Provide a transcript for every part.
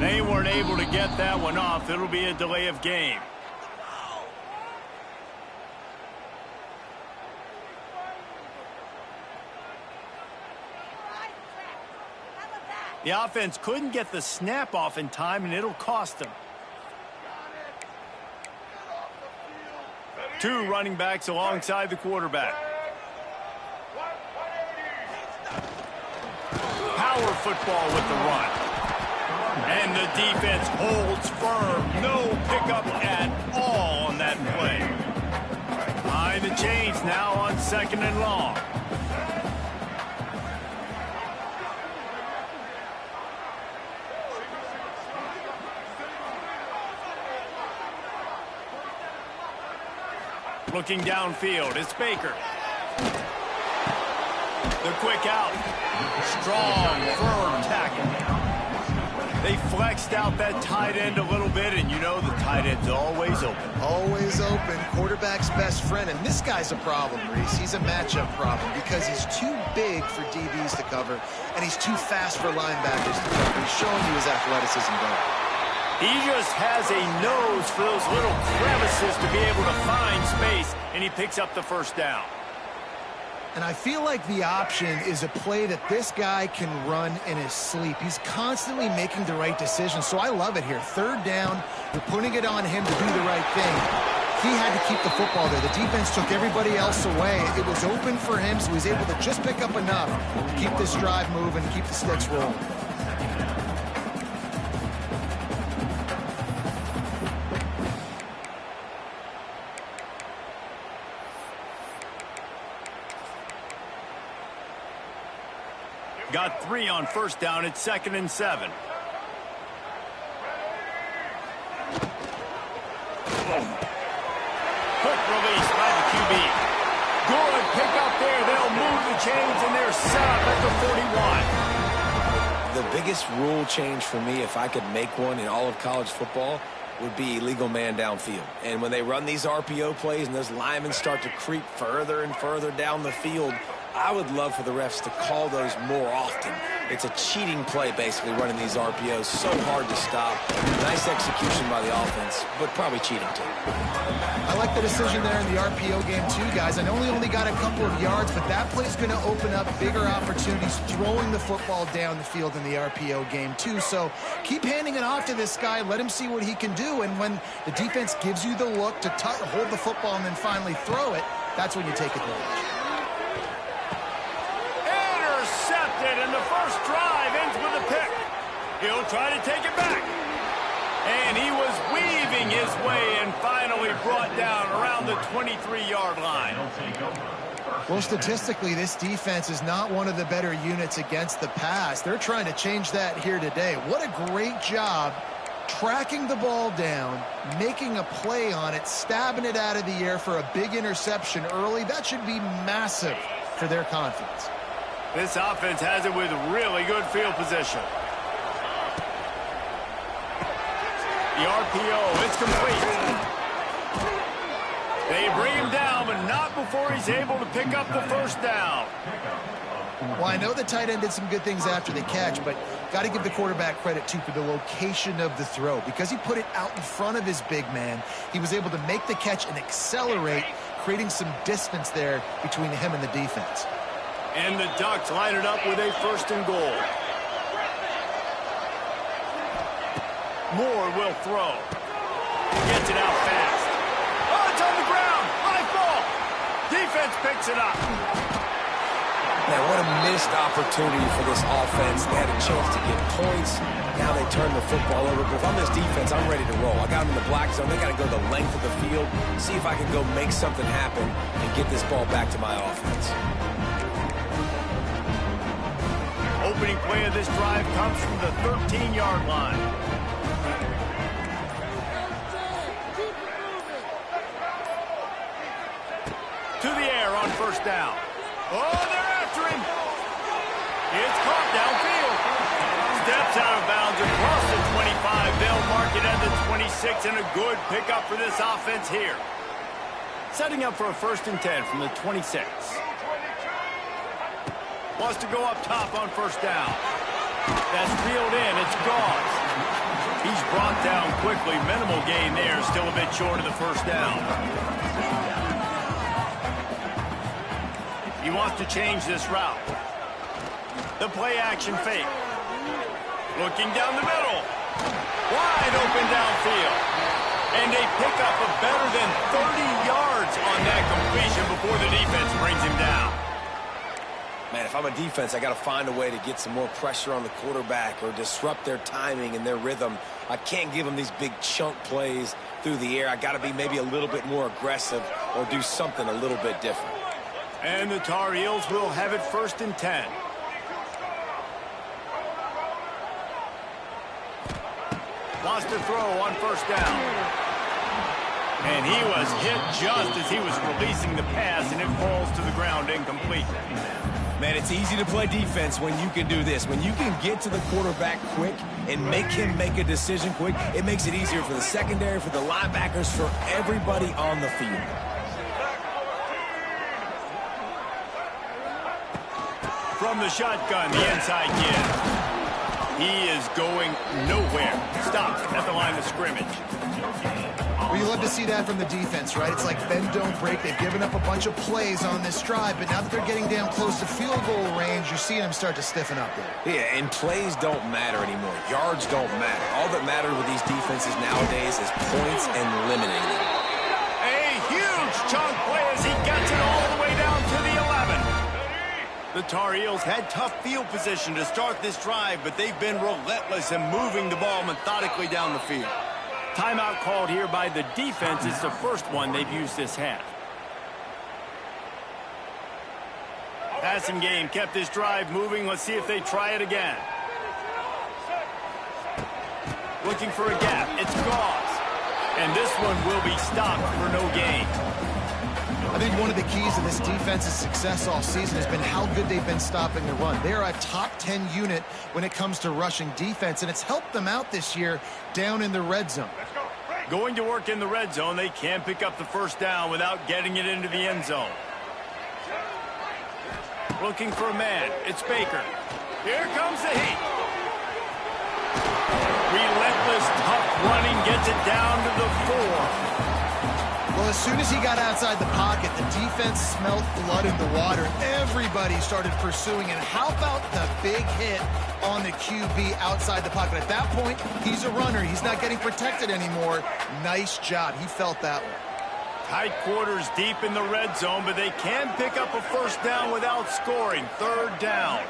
They weren't able to get that one off. It'll be a delay of game. The offense couldn't get the snap off in time, and it'll cost them. Two running backs alongside the quarterback. Power football with the run. And the defense holds firm. No pickup at all on that play. Behind the chains now on 2nd and long. Looking downfield, it's Baker. The quick out. Strong, firm tackle. They flexed out that tight end a little bit, and you know the tight end's always open. Always open. Quarterback's best friend. And this guy's a problem, Reese. He's a matchup problem because he's too big for DBs to cover, and he's too fast for linebackers to cover. He's showing you his athleticism there. He just has a nose for those little crevices to be able to find space, and he picks up the first down. And I feel like the option is a play that this guy can run in his sleep. He's constantly making the right decision, so I love it here. 3rd down, you're putting it on him to do the right thing. He had to keep the football there. The defense took everybody else away. It was open for him, so he was able to just pick up enough to keep this drive moving, keep the sticks rolling. Got 3 on 1st down. It's 2nd and 7. Quick release by the QB. Good pick up there. They'll move the chains, and they're set up at the 41. The biggest rule change for me, if I could make one in all of college football, would be illegal man downfield. And when they run these RPO plays and those linemen start to creep further and further down the field, I would love for the refs to call those more often. It's a cheating play, basically, running these RPOs. So hard to stop. Nice execution by the offense, but probably cheating, too. I like the decision there in the RPO game, too, guys. I know he only got a couple of yards, but that play's going to open up bigger opportunities throwing the football down the field in the RPO game, too. So keep handing it off to this guy. Let him see what he can do. And when the defense gives you the look to hold the football and then finally throw it, that's when you take advantage. And the first drive ends with a pick. He'll try to take it back. And he was weaving his way and finally brought down around the 23-yard line. Well, statistically, this defense is not one of the better units against the pass. They're trying to change that here today. What a great job tracking the ball down, making a play on it, stabbing it out of the air for a big interception early. That should be massive for their confidence. This offense has it with really good field position. The RPO, it's complete. They bring him down, but not before he's able to pick up the first down. Well, I know the tight end did some good things after the catch, but got to give the quarterback credit, too, for the location of the throw. Because he put it out in front of his big man, he was able to make the catch and accelerate, creating some distance there between him and the defense. And the Ducks line it up with a 1st and goal. Moore will throw. Gets it out fast. Oh, it's on the ground. High ball. Defense picks it up. Man, what a missed opportunity for this offense. They had a chance to get points. Now they turn the football over. But if I'm this defense, I'm ready to roll. I got them in the black zone. They got to go the length of the field, see if I can go make something happen and get this ball back to my offense. Opening play of this drive comes from the 13-yard line. To the air on 1st down. Oh, they're after him. It's caught downfield. Steps out of bounds across the 25. They'll mark it at the 26, and a good pickup for this offense here. Setting up for a 1st and 10 from the 26. Wants to go up top on 1st down. That's reeled in. It's Gauze. quickly. Minimal gain there. Still a bit short of the first down. He wants to change this route. The play action fake. Looking down the middle. Wide open downfield. And they pick up a better than 30 yards on that completion before the defense brings him down. Man, if I'm a defense, I got to find a way to get some more pressure on the quarterback or disrupt their timing and their rhythm. I can't give them these big chunk plays through the air. I got to be maybe a little bit more aggressive or do something a little bit different. And the Tar Heels will have it 1st and 10. Wants to throw on 1st down. And he was hit just as he was releasing the pass, and it falls to the ground incomplete. Man, it's easy to play defense when you can do this. When you can get to the quarterback quick and make him make a decision quick, it makes it easier for the secondary, for the linebackers, for everybody on the field. From the shotgun, the inside kid. He is going nowhere. Stops at the line of scrimmage. Well, you love to see that from the defense, right? It's like bend, don't break. They've given up a bunch of plays on this drive, but now that they're getting down close to field goal range, you're seeing them start to stiffen up there. Yeah, and plays don't matter anymore. Yards don't matter. All that matters with these defenses nowadays is points and limiting them. A huge chunk play as he gets it all the way down to the 11. The Tar Heels had tough field position to start this drive, but they've been relentless in moving the ball methodically down the field. Timeout called here by the defense. It's the first one they've used this half. Passing game kept this drive moving. Let's see if they try it again. Looking for a gap. It's Gauze. And this one will be stopped for no gain. I think one of the keys to this defense's success all season has been how good they've been stopping the run. They're a top 10 unit when it comes to rushing defense, and it's helped them out this year down in the red zone. Going to work in the red zone, they can pick up the 1st down without getting it into the end zone. Looking for a man. It's Baker. Here comes the heat. Relentless, tough running gets it down to the 4. Well, as soon as he got outside the pocket, the defense smelled blood in the water. Everybody started pursuing. And how about the big hit on the QB outside the pocket? At that point, he's a runner. He's not getting protected anymore. Nice job. He felt that one. Tight quarters deep in the red zone, but they can pick up a 1st down without scoring. 3rd down.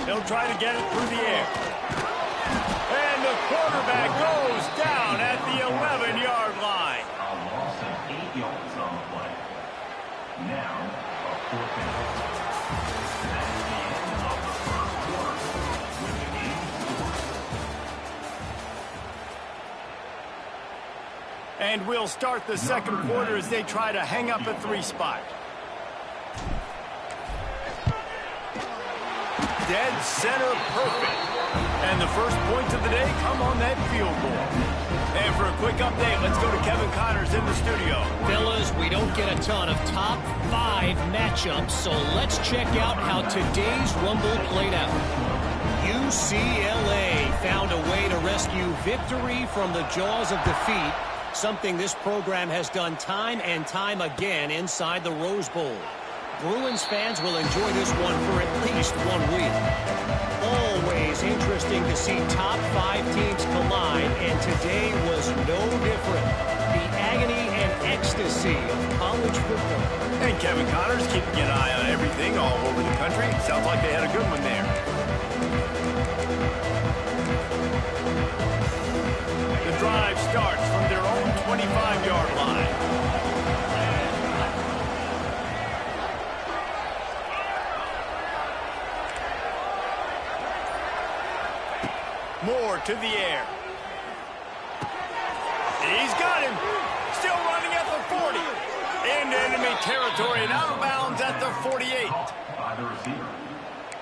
They'll try to get it through the air. And the quarterback goes down at the 11-yard line. A loss of 8 yards on the play. Now, a 4th down. That's the end of the 1st quarter. With the game scored. And we'll start the 2nd quarter as they try to hang up a 3 spot. Dead center perfect. And the first points of the day come on that field goal. And for a quick update, let's go to Kevin Connors in the studio. Fellas, we don't get a ton of top 5 matchups, so let's check out how today's Rumble played out. UCLA found a way to rescue victory from the jaws of defeat, something this program has done time and time again inside the Rose Bowl. Bruins fans will enjoy this one for at least 1 week. Always interesting to see top 5 teams collide, and today was no different. The agony and ecstasy of college football. And Kevin Connors keeping an eye on everything all over the country. Sounds like they had a good one there. The drive starts from their own 25-yard line. Moore to the air. He's got him. Still running at the 40. Into enemy territory and out of bounds at the 48. By the receiver.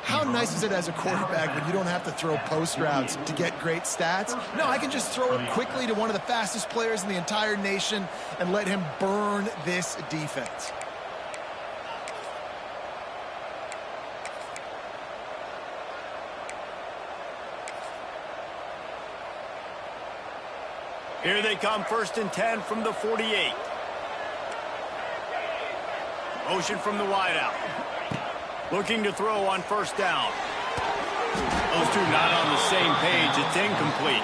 How nice is it as a quarterback when you don't have to throw post routes to get great stats? No, I can just throw it quickly to one of the fastest players in the entire nation and let him burn this defense. Here they come, 1st and 10 from the 48. Motion from the wideout. Looking to throw on 1st down. Those two not on the same page. It's incomplete.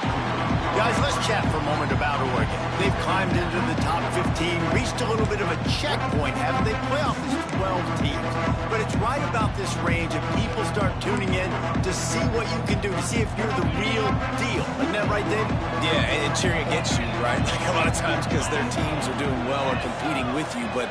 Guys, let's chat for a moment about Oregon. They've climbed into the top 15, reached a little bit of a checkpoint, haven't they? Playoff is 12 teams. But it's right about this range if people start tuning in to see what you can do, to see if you're the real deal. Isn't that right, David? Yeah, and cheering against you, right? Like a lot of times because their teams are doing well or competing with you. But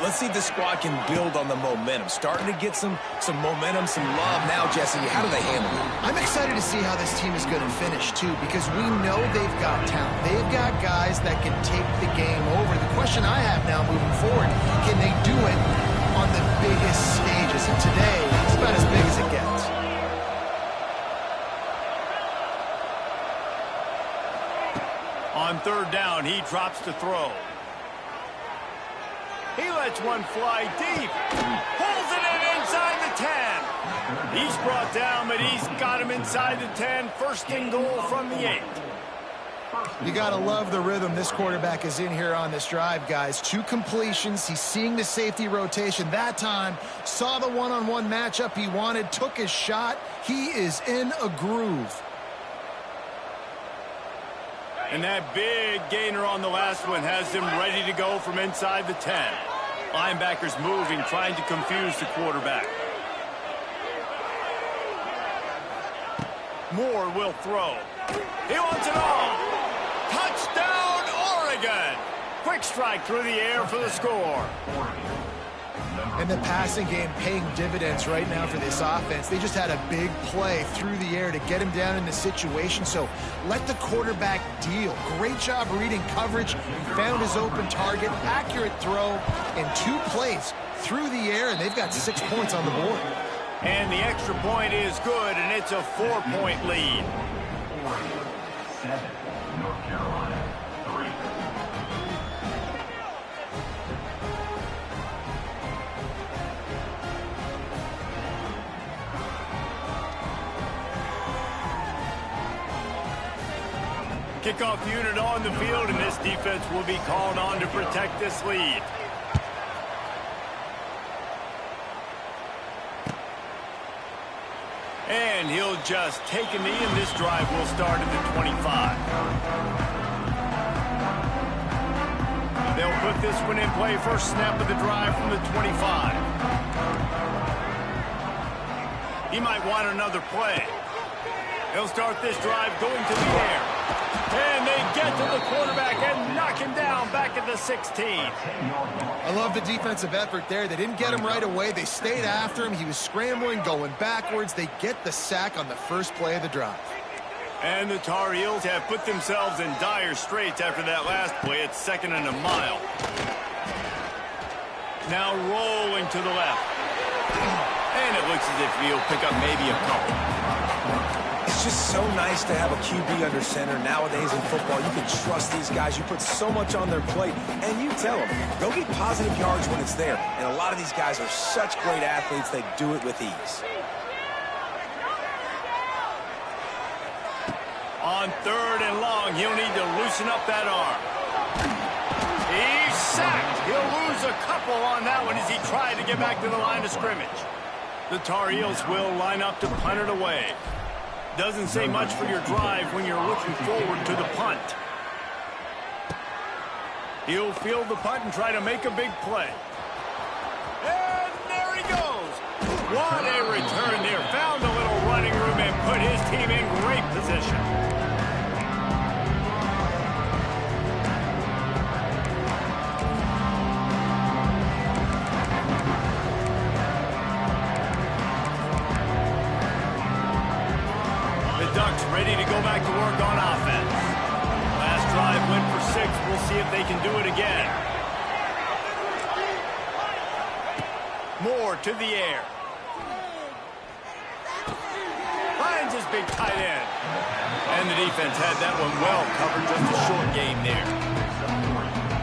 let's see if the squad can build on the momentum. Starting to get some momentum, some love. Now, Jesse, how do they handle it? I'm excited to see how this team is going to finish, too, because we know they've got talent. They've got guys that can take the game over. The question I have now moving forward, can they do it on the biggest stages? And today, it's about as big as it gets. On 3rd down, he drops to throw. He lets one fly deep. Pulls it in inside the 10. He's brought down, but he's got him inside the 10. 1st and goal from the 8. You got to love the rhythm this quarterback is in here on this drive, guys. 2 completions. He's seeing the safety rotation. That time, saw the one-on-one matchup he wanted, took his shot. He is in a groove. And that big gainer on the last one has him ready to go from inside the 10. Linebackers moving, trying to confuse the quarterback. Moore will throw. He wants it all. Touchdown, Oregon. Quick strike through the air for the score. And the passing game paying dividends right now for this offense. They just had a big play through the air to get him down in the situation. So let the quarterback deal. Great job reading coverage. He found his open target. Accurate throw in 2 plays through the air, and they've got 6 points on the board. And the extra point is good, and it's a 4-point lead. 7, North Carolina, 3. Kickoff unit on the field, and this defense will be called on to protect this lead. And he'll just take a knee, and this drive will start at the 25. They'll put this one in play. 1st snap of the drive from the 25. He might want another play. They'll start this drive going to the air. And they get to the quarterback and knock him down back at the 16. I love the defensive effort there. They didn't get him right away. They stayed after him. He was scrambling, going backwards. They get the sack on the 1st play of the drive. And the Tar Heels have put themselves in dire straits after that last play. It's 2nd and a mile. Now rolling to the left. And it looks as if he'll pick up maybe a couple. It's just so nice to have a QB under center. Nowadays in football, you can trust these guys. You put so much on their plate, and you tell them, go get positive yards when it's there. And a lot of these guys are such great athletes, they do it with ease. On 3rd and long, he'll need to loosen up that arm. He's sacked. He'll lose a couple on that one as he tried to get back to the line of scrimmage. The Tar Heels will line up to punt it away. Doesn't say much for your drive when you're looking forward to the punt. He'll field the punt and try to make a big play. And there he goes. What a return there. Found a little running room and put his team in great position. Ducks ready to go back to work on offense. Last drive went for 6. We'll see if they can do it again. Moore to the air. Finds his big tight end. And the defense had that one well covered. Just a short game there.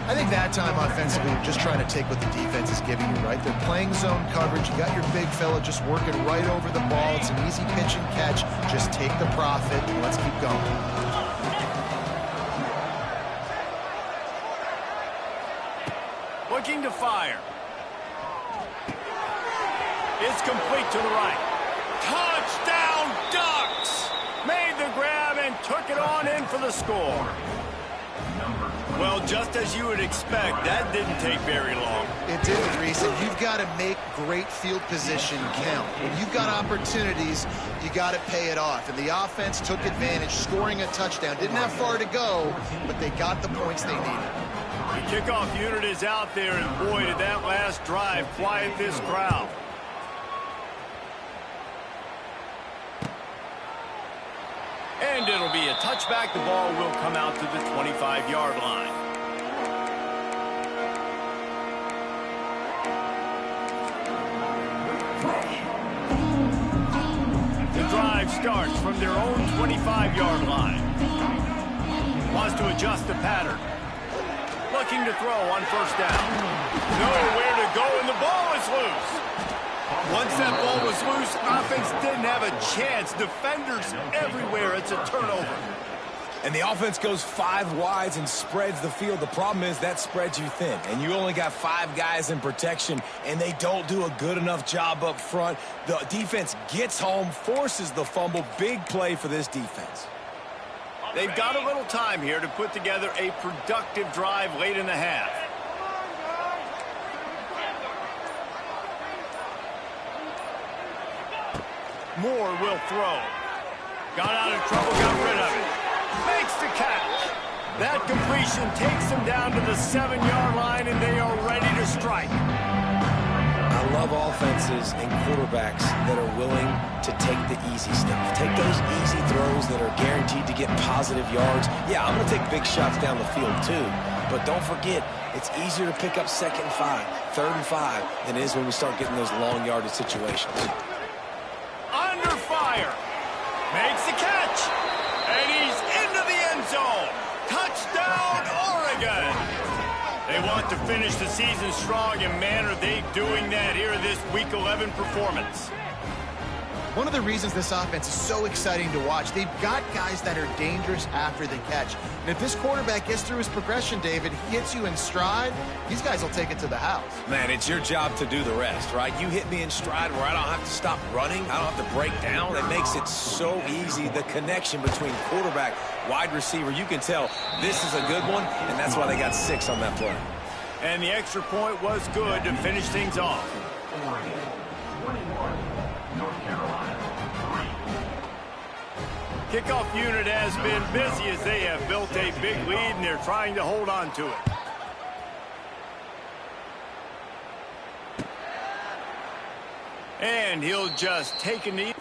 I think that time offensively, you're just trying to take what the defense is giving you, right? They're playing zone coverage. You got your big fella just working right over the ball. It's an easy pitch and catch. Just take the profit and let's keep going. It's complete to the right. Touchdown Ducks! Made the grab and took it on in for the score. Well, just as you would expect, that didn't take very long. It didn't, Reese, and you've got to make great field position count. When you've got opportunities, you got to pay it off. And the offense took advantage, scoring a touchdown. Didn't have far to go, but they got the points they needed. The kickoff unit is out there, and boy, did that last drive quiet this crowd. And it'll be a touchback. The ball will come out to the 25-yard line. The drive starts from their own 25-yard line. Wants to adjust the pattern. Looking to throw on first down. Nowhere to go, and the ball is loose. Once that ball was loose, offense didn't have a chance. Defenders everywhere. It's a turnover. And the offense goes 5 wides and spreads the field. The problem is that spreads you thin, and you only got 5 guys in protection, and they don't do a good enough job up front. The defense gets home, forces the fumble. Big play for this defense. They've got a little time here to put together a productive drive late in the half. Moore will throw. Got out of trouble, got rid of it. Makes the catch. That completion takes them down to the 7-yard line, and they are ready to strike. I love offenses and quarterbacks that are willing to take the easy stuff. Take those easy throws that are guaranteed to get positive yards. Yeah, I'm going to take big shots down the field too. But don't forget, it's easier to pick up 2nd and 5, 3rd and 5 than it is when we start getting those long yardage situations. Under fire. Makes the catch. And he's into the end zone. Touchdown, Oregon. They want to finish the season strong, and man, are they doing that here in this Week 11 performance. One of the reasons this offense is so exciting to watch, they've got guys that are dangerous after the catch. And if this quarterback gets through his progression, David, hits you in stride, these guys will take it to the house. Man, it's your job to do the rest, right? You hit me in stride where I don't have to stop running. I don't have to break down. It makes it so easy. The connection between quarterback, wide receiver, you can tell this is a good one, and that's why they got 6 on that play. And the extra point was good to finish things off. Oregon, 21. North Carolina, 3. Kickoff unit has been busy as they have built a big lead, and they're trying to hold on to it. And he'll just take a knee.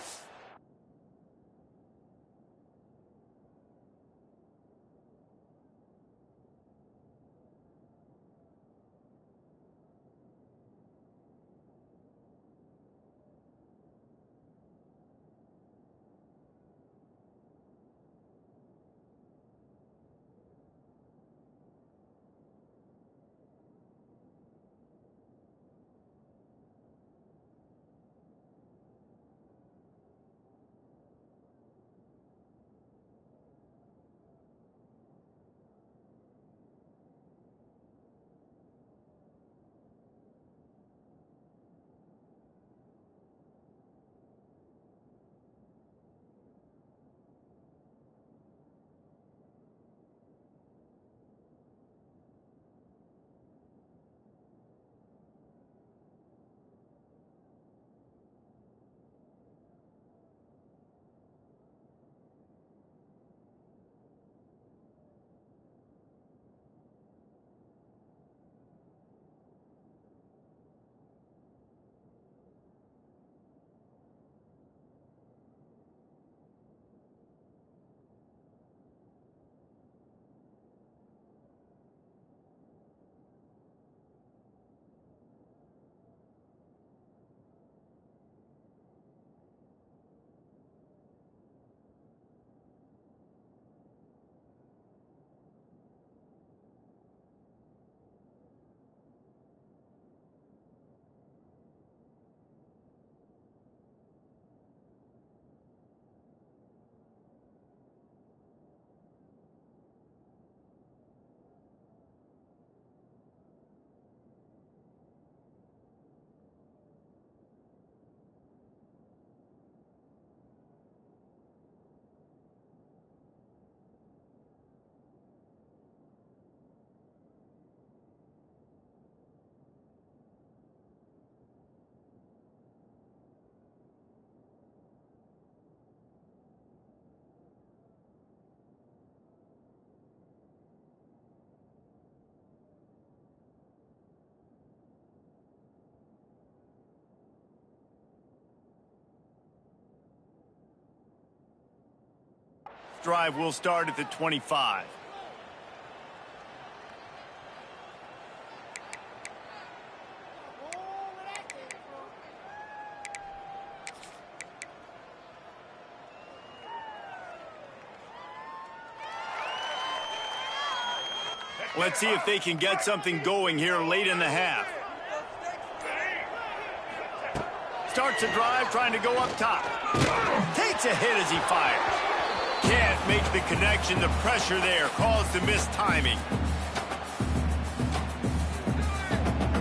drive will start at the 25. Let's see if they can get something going here late in the half. Starts a drive trying to go up top. Takes a hit as he fires. Can't make the connection. The pressure there caused the missed timing.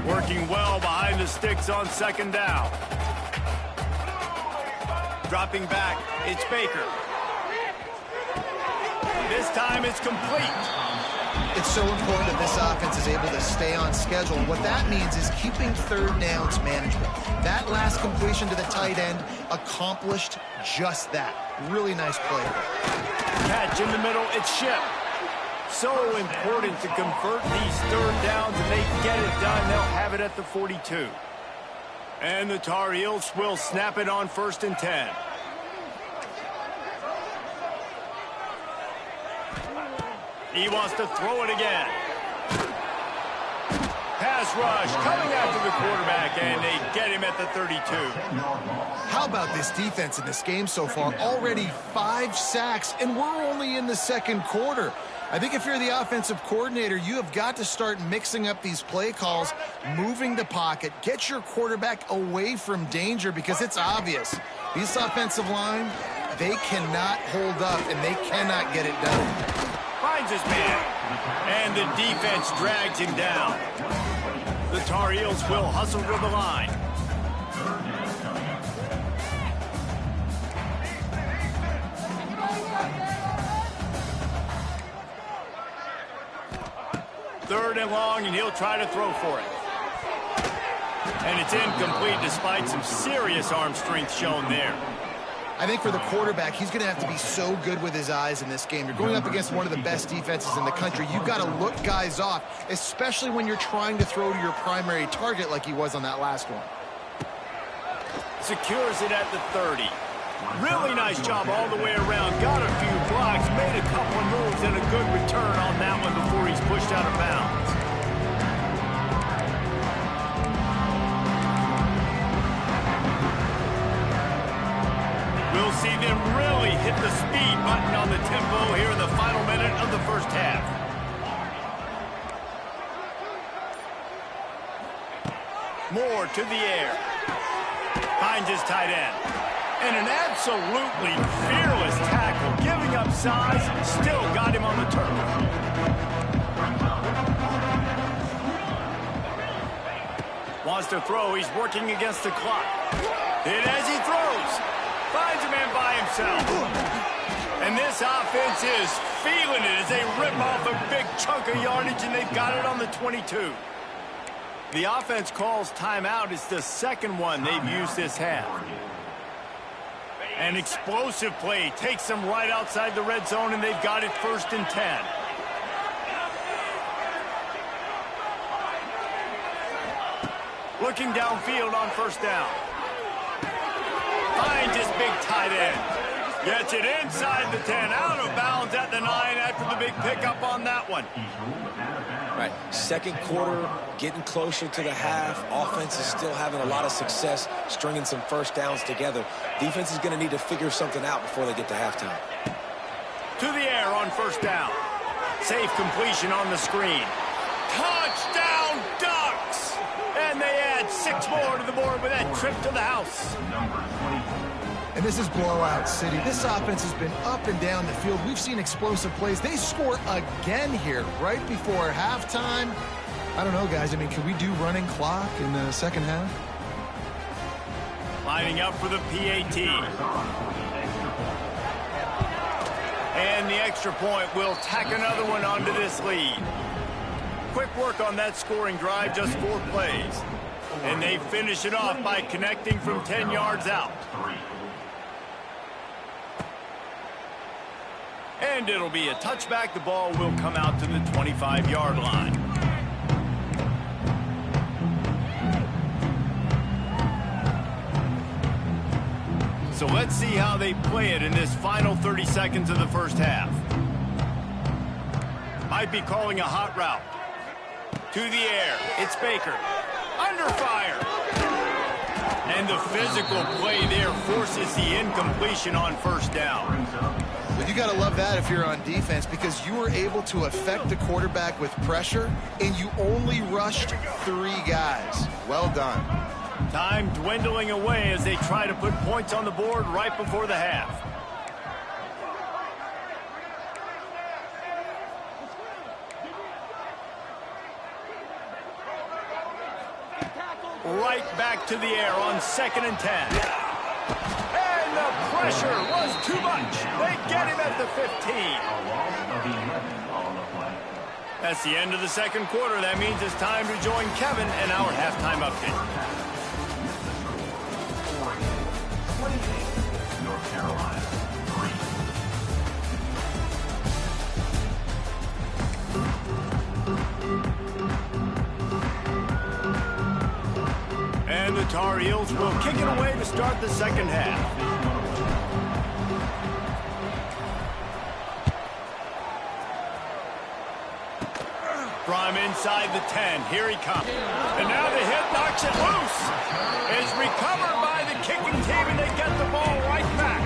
Working well behind the sticks on second down. Dropping back, it's Baker. This time it's complete. It's so important that this offense is able to stay on schedule. What that means is keeping third downs manageable. That last completion to the tight end accomplished just that. Really nice play. Catch in the middle, it's Ship. So important to convert these third downs, and they get it done. They'll have it at the 42. And the Tar Heels will snap it on 1st and 10. He wants to throw it again. Pass rush coming after the quarterback, and they get him at the 32. How about this defense in this game so far? Already 5 sacks, and we're only in the second quarter. I think if you're the offensive coordinator, you have got to start mixing up these play calls, moving the pocket, get your quarterback away from danger, because it's obvious. This offensive line, they cannot hold up, and they cannot get it done. Finds his man, and the defense drags him down. The Tar Heels will hustle to the line. Third and long, and he'll try to throw for it. And it's incomplete despite some serious arm strength shown there. I think for the quarterback, he's going to have to be so good with his eyes in this game. You're going up against one of the best defenses in the country. You've got to look guys off, especially when you're trying to throw to your primary target like he was on that last one. Secures it at the 30. Really nice job all the way around. Got a few blocks, made a couple of moves, and a good return on that one before he's pushed out of bounds. We'll see them really hit the speed button on the tempo here in the final minute of the first half. Moore to the air. Finds his tight end. And an absolutely fearless tackle. Giving up size, still got him on the turf. Wants to throw, he's working against the clock. Hit as he throws. Finds a man by himself. And this offense is feeling it as they rip off a big chunk of yardage, and they've got it on the 22. The offense calls timeout. It's the second one they've used this half. An explosive play takes them right outside the red zone, and they've got it 1st and 10. Looking downfield on 1st down. Finds his big tight end. Gets it inside the 10, out of bounds at the 9 after the big pickup on that one. Right, second quarter, getting closer to the half. Offense is still having a lot of success stringing some first downs together. Defense is going to need to figure something out before they get to halftime. To the air on 1st down. Safe completion on the screen. Touchdown Ducks! And they add 6 more to the board with that trip to the house. And this is blowout city. This offense has been up and down the field. We've seen explosive plays. They score again here right before halftime. I don't know, guys. I mean, can we do running clock in the second half? Lining up for the PAT. And the extra point will tack another one onto this lead. Quick work on that scoring drive, just 4 plays. And they finish it off by connecting from 10 yards out. And it'll be a touchback. The ball will come out to the 25-yard line. So let's see how they play it in this final 30 seconds of the first half. Might be calling a hot route. To the air. It's Baker. Under fire. And the physical play there forces the incompletion on first down. Well, you got to love that if you're on defense, because you were able to affect the quarterback with pressure, and you only rushed 3 guys. Well done. Time dwindling away as they try to put points on the board right before the half. Right back to the air on 2nd and 10. And the pressure was too much. They get him at the 15. A loss of 11 on the play. That's the end of the second quarter. That means it's time to join Kevin in our halftime update. 28, North Carolina, 3. And the Tar Heels will kick it away to start the second half. From inside the 10, here he comes. And now the hit knocks it loose. It's recovered by the kicking team, and they get the ball right back.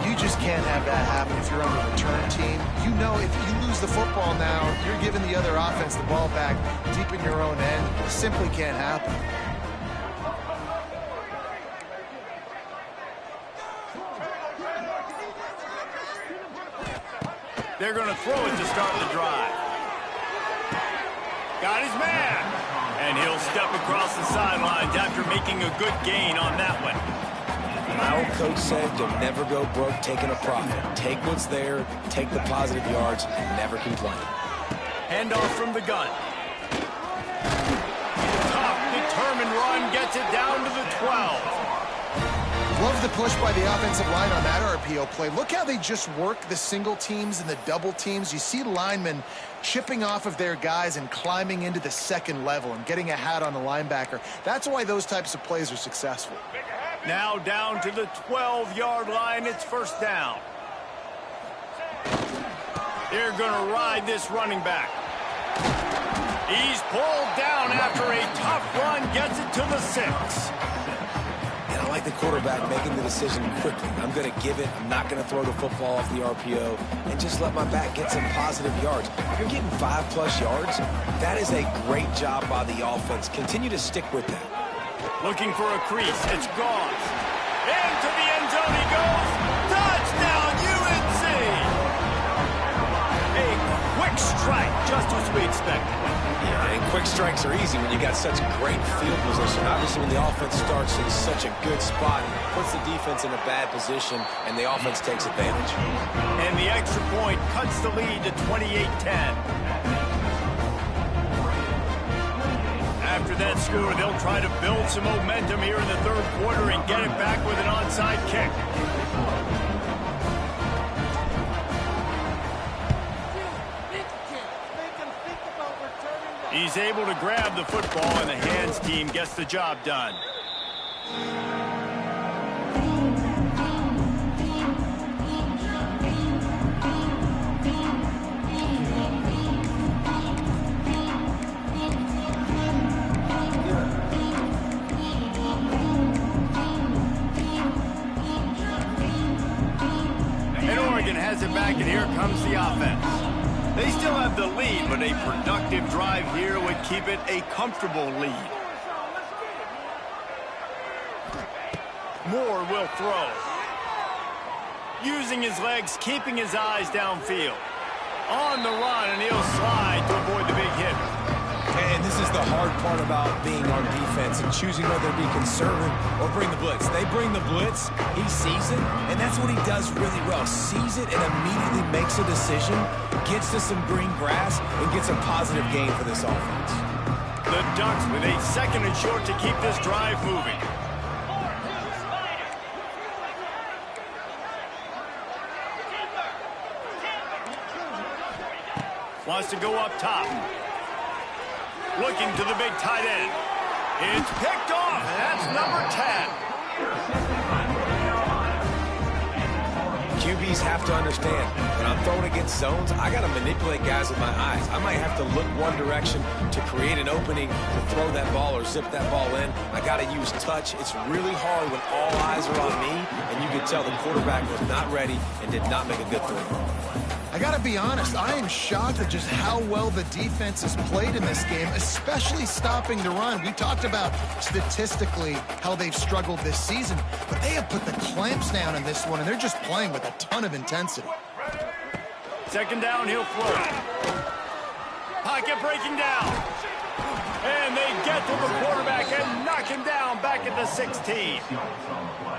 You just can't have that happen if you're on the return team. You know if you lose the football now, you're giving the other offense the ball back deep in your own end. It simply can't happen. They're going to throw it to start the drive. Got his man. And he'll step across the sidelines after making a good gain on that one. My old coach said you'll never go broke taking a profit. Take what's there, take the positive yards, never complain. Handoff from the gun. Tough, determined run gets it down to the 12. Love the push by the offensive line on that RPO play. Look how they just work the single teams and the double teams. You see linemen chipping off of their guys and climbing into the second level and getting a hat on the linebacker. That's why those types of plays are successful. Now down to the 12-yard line. It's first down. They're going to ride this running back. He's pulled down after a tough run. Gets it to the 6. And I like the quarterback making the decision quickly. I'm going to give it. I'm not going to throw the football off the RPO and just let my back get some positive yards. If you're getting 5+ yards, that is a great job by the offense. Continue to stick with that. Looking for a crease. It's gone. Into the end zone he goes. Touchdown, UNC! A quick strike, just as we expected. Yeah, and quick strikes are easy when you got such great field position. Obviously, when the offense starts in such a good spot, puts the defense in a bad position, and the offense takes advantage. And the extra point cuts the lead to 28-10. After that score, they'll try to build some momentum here in the third quarter and get it back with an onside kick. He's able to grab the football, and the hands team gets the job done. And Oregon has it back, and here comes the offense. They still have the lead, but a productive drive here would keep it a comfortable lead. Moore will throw. Using his legs, keeping his eyes downfield. On the run, and he'll slide to avoid the big hit. And this is the hard part about being on defense and choosing whether to be conservative or bring the blitz. They bring the blitz, he sees it, and that's what he does really well. Sees it and immediately makes a decision, gets to some green grass, and gets a positive gain for this offense. The Ducks with a second and short to keep this drive moving. Wants to go up top. Looking to the big tight end. It's picked off. That's number 10. QBs have to understand, when I'm throwing against zones, I got to manipulate guys with my eyes. I might have to look one direction to create an opening to throw that ball or zip that ball in. I got to use touch. It's really hard when all eyes are on me, and you can tell the quarterback was not ready and did not make a good throw. I got to be honest, I am shocked at just how well the defense has played in this game, especially stopping the run. We talked about statistically how they've struggled this season, but they have put the clamps down in this one, and they're just playing with a ton of intensity. Second down, he'll throw. Pocket breaking down. And they get to the quarterback and knock him down back at the 16.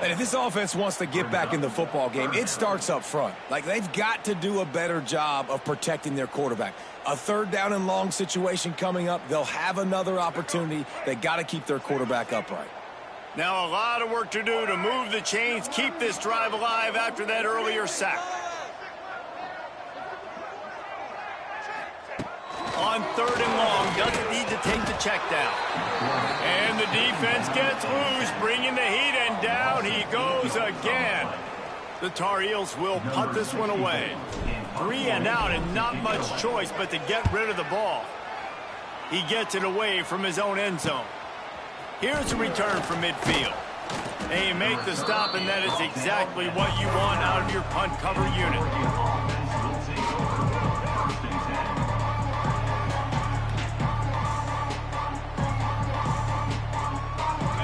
And if this offense wants to get back in the football game, it starts up front. Like, they've got to do a better job of protecting their quarterback. A third down and long situation coming up, they'll have another opportunity. They got to keep their quarterback upright. Now a lot of work to do to move the chains, keep this drive alive after that earlier sack. On third and long, doesn't need to take the check down. And the defense gets loose, bringing the heat, and down he goes again. The Tar Heels will punt this one away. 3 and out, and not much choice but to get rid of the ball. He gets it away from his own end zone. Here's a return from midfield. They make the stop, and that is exactly what you want out of your punt cover unit.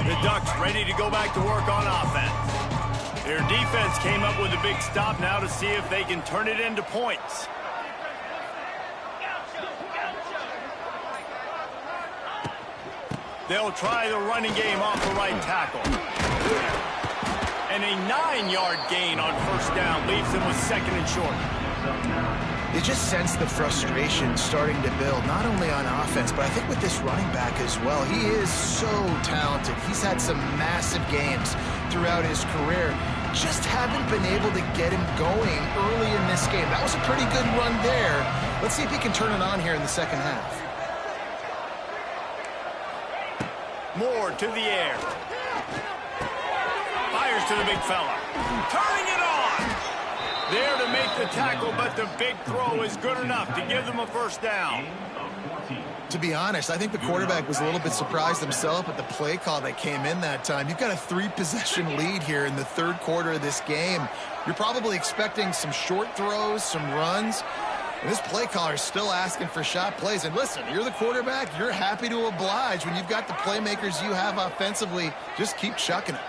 The Ducks ready to go back to work on offense. Their defense came up with a big stop now to see if they can turn it into points. They'll try the running game off the right tackle. And a 9-yard gain on first down leaves them with second and short. You just sense the frustration starting to build, not only on offense, but I think with this running back as well. He is so talented. He's had some massive games throughout his career. Just haven't been able to get him going early in this game. That was a pretty good run there. Let's see if he can turn it on here in the second half. Moore to the air. Fires to the big fella. Turning it on. There to make the tackle, but the big throw is good enough to give them a first down. To be honest, I think the quarterback was a little bit surprised himself at the play call that came in that time. You've got a 3-possession lead here in the third quarter of this game. You're probably expecting some short throws, some runs. And this play caller is still asking for shot plays. And listen, you're the quarterback. You're happy to oblige. When you've got the playmakers you have offensively, just keep chucking it.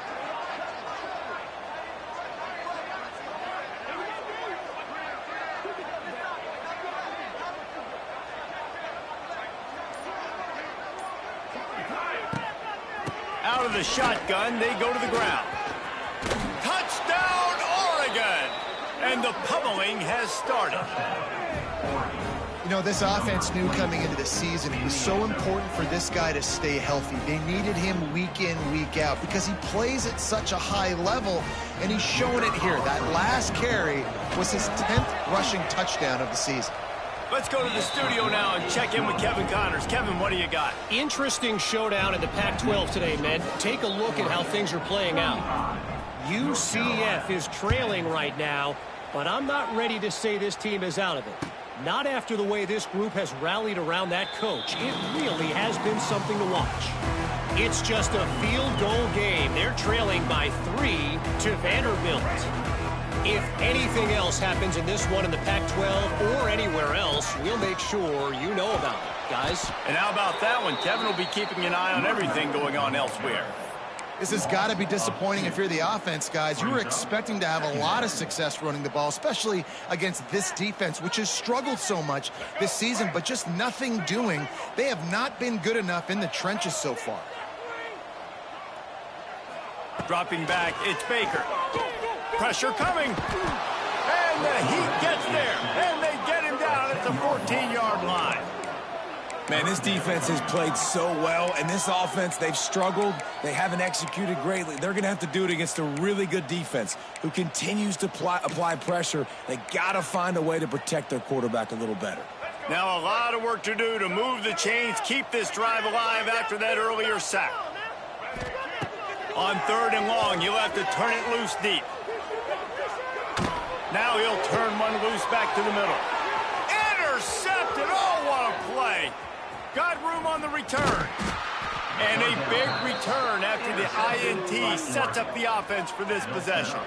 Out of the shotgun, they go to the ground. Touchdown, Oregon! And the pummeling has started. You know, this offense knew coming into the season it was so important for this guy to stay healthy. They needed him week in, week out because he plays at such a high level, and he's showing it here. That last carry was his 10th rushing touchdown of the season. Let's go to the studio now and check in with Kevin Connors. Kevin, what do you got? Interesting showdown in the Pac-12 today, men. Take a look at how things are playing out. UCF is trailing right now, but I'm not ready to say this team is out of it. Not after the way this group has rallied around that coach. It really has been something to watch. It's just a field goal game. They're trailing by 3 to Vanderbilt. If anything else happens in this one in the Pac-12 or anywhere else, we'll make sure you know about it, guys. And how about that one? Kevin will be keeping an eye on everything going on elsewhere. This has got to be disappointing if you're the offense, guys. You were expecting to have a lot of success running the ball, especially against this defense, which has struggled so much this season, but just nothing doing. They have not been good enough in the trenches so far. Dropping back, it's Baker. Pressure coming. And the Heat gets there. And they get him down at the 14-yard line. Man, this defense has played so well, and this offense, they've struggled. They haven't executed greatly. They're going to have to do it against a really good defense who continues to apply pressure. They got to find a way to protect their quarterback a little better. Now a lot of work to do to move the chains, keep this drive alive after that earlier sack. On third and long, you'll have to turn it loose deep. Now he'll turn one loose back to the middle. Intercepted. Oh, what a play. Got room on the return. And a big return after the INT sets up the offense for this possession.